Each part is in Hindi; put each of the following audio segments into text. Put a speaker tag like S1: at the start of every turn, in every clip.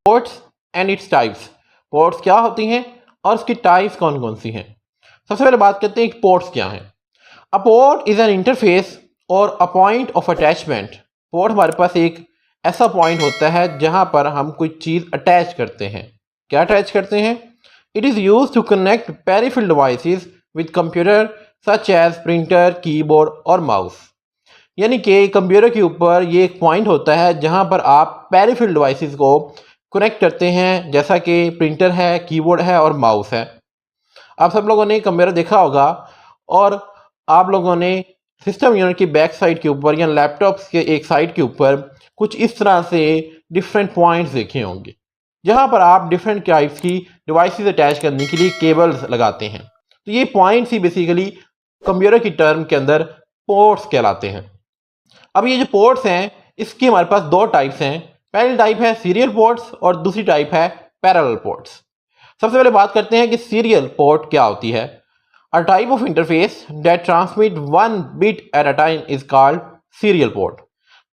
S1: Ports and its types. Ports क्या होती हैं और उसकी टाइप्स कौन कौन सी हैं। सबसे पहले बात करते हैं कि पोर्ट्स क्या हैं। A port is an interface और a point of attachment. Port हमारे पास एक ऐसा पॉइंट होता है जहां पर हम कोई चीज़ अटैच करते हैं। क्या अटैच करते हैं? It is use to connect peripheral devices with computer such as printer, keyboard और माउस। यानी कि कंप्यूटर के ऊपर ये एक पॉइंट होता है जहां पर आप पेरिफेरल डिवाइसेस को कनेक्ट करते हैं, जैसा कि प्रिंटर है, कीबोर्ड है और माउस है। आप सब लोगों ने कंप्यूटर देखा होगा और आप लोगों ने सिस्टम यूनिट की बैक साइड के ऊपर या लैपटॉप्स के एक साइड के ऊपर कुछ इस तरह से डिफरेंट पॉइंट्स देखे होंगे जहां पर आप डिफरेंट टाइप्स की डिवाइसेस अटैच करने के लिए केबल्स लगाते हैं। तो ये पॉइंट्स ही बेसिकली कंप्यूटर की टर्म के अंदर पोर्ट्स कहलाते हैं। अब ये जो पोर्ट्स हैं इसकी हमारे पास दो टाइप्स हैं। पहली टाइप है सीरियल पोर्ट्स और दूसरी टाइप है पैरेलल पोर्ट्स। सबसे पहले बात करते हैं कि सीरियल पोर्ट क्या होती है। A type of interface that transmit one bit at a time is called serial port.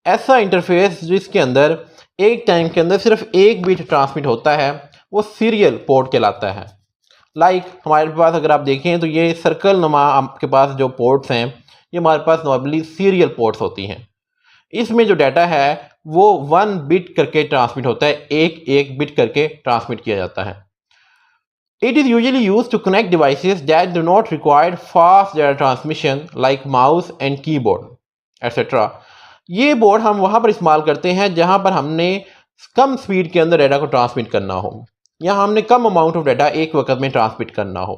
S1: ऐसा इंटरफेस जिसके अंदर एक टाइम के अंदर सिर्फ एक बिट ट्रांसमिट होता है वो सीरियल पोर्ट कहलाता है। हमारे पास अगर आप देखें तो ये सर्कल नुमा आपके पास जो पोर्ट्स हैं ये हमारे पास नॉर्मली सीरियल पोर्ट्स होती हैं। इसमें जो डाटा है वो वन बिट करके ट्रांसमिट होता है, एक एक बिट करके ट्रांसमिट किया जाता है। It is usually used to connect devices that do not require fast data transmission like mouse and keyboard, etc. ये बोर्ड हम वहाँ पर इस्तेमाल करते हैं जहाँ पर हमने कम स्पीड के अंदर डाटा को ट्रांसमिट करना हो या हमने कम अमाउंट ऑफ डाटा एक वक्त में ट्रांसमिट करना हो।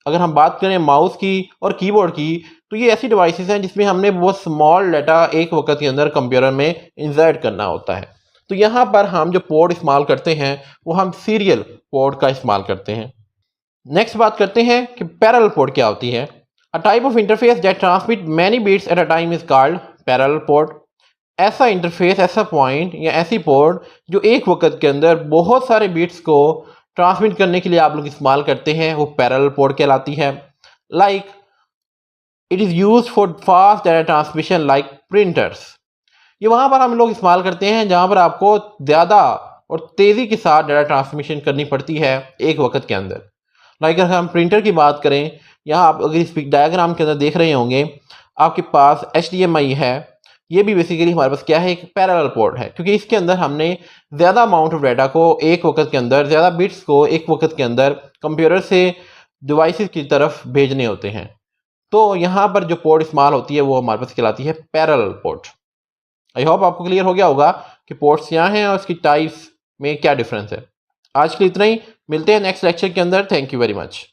S1: अगर हम बात करें माउस की और कीबोर्ड की तो ये ऐसी डिवाइसेस हैं जिसमें हमने बहुत स्मॉल डाटा एक वक्त के अंदर कंप्यूटर में इंसर्ट करना होता है। तो यहाँ पर हम जो पोर्ट इस्तेमाल करते हैं वो हम सीरियल पोर्ट का इस्तेमाल करते हैं। नेक्स्ट बात करते हैं कि पैरेलल पोर्ट क्या होती है। A type of interface that transmit many bits at a time is called parallel port. ऐसा इंटरफेस, ऐसा पॉइंट या ऐसी पोर्ट जो एक वक्त के अंदर बहुत सारे बिट्स को ट्रांसमिट करने के लिए आप लोग इस्तेमाल करते हैं वो पैरेलल पोर्ट कहलाती है। It is use for fast data transmission like printers. ये वहाँ पर हम लोग इस्तेमाल करते हैं जहाँ पर आपको ज़्यादा और तेज़ी के साथ डाटा ट्रांसमिशन करनी पड़ती है एक वक्त के अंदर। अगर हम प्रिंटर की बात करें, यहाँ आप अगर इस डायग्राम के अंदर देख रहे होंगे आपके पास HDMI है। ये भी बेसिकली हमारे पास क्या है, एक पैरेलल पोर्ट है, क्योंकि इसके अंदर हमने ज़्यादा अमाउंट ऑफ डाटा को एक वक्त के अंदर, ज़्यादा बिट्स को एक वक्त के अंदर कंप्यूटर से डिवाइसेस की तरफ भेजने होते हैं। तो यहाँ पर जो पोर्ट इस्तेमाल होती है वो हमारे पास कहलाती है पैरेलल पोर्ट। आई होप आपको क्लियर हो गया होगा कि पोर्ट्स क्या हैं और उसकी टाइप्स में क्या डिफरेंस है। आज के लिए इतना ही, मिलते हैं नेक्स्ट लेक्चर के अंदर। Thank you very much.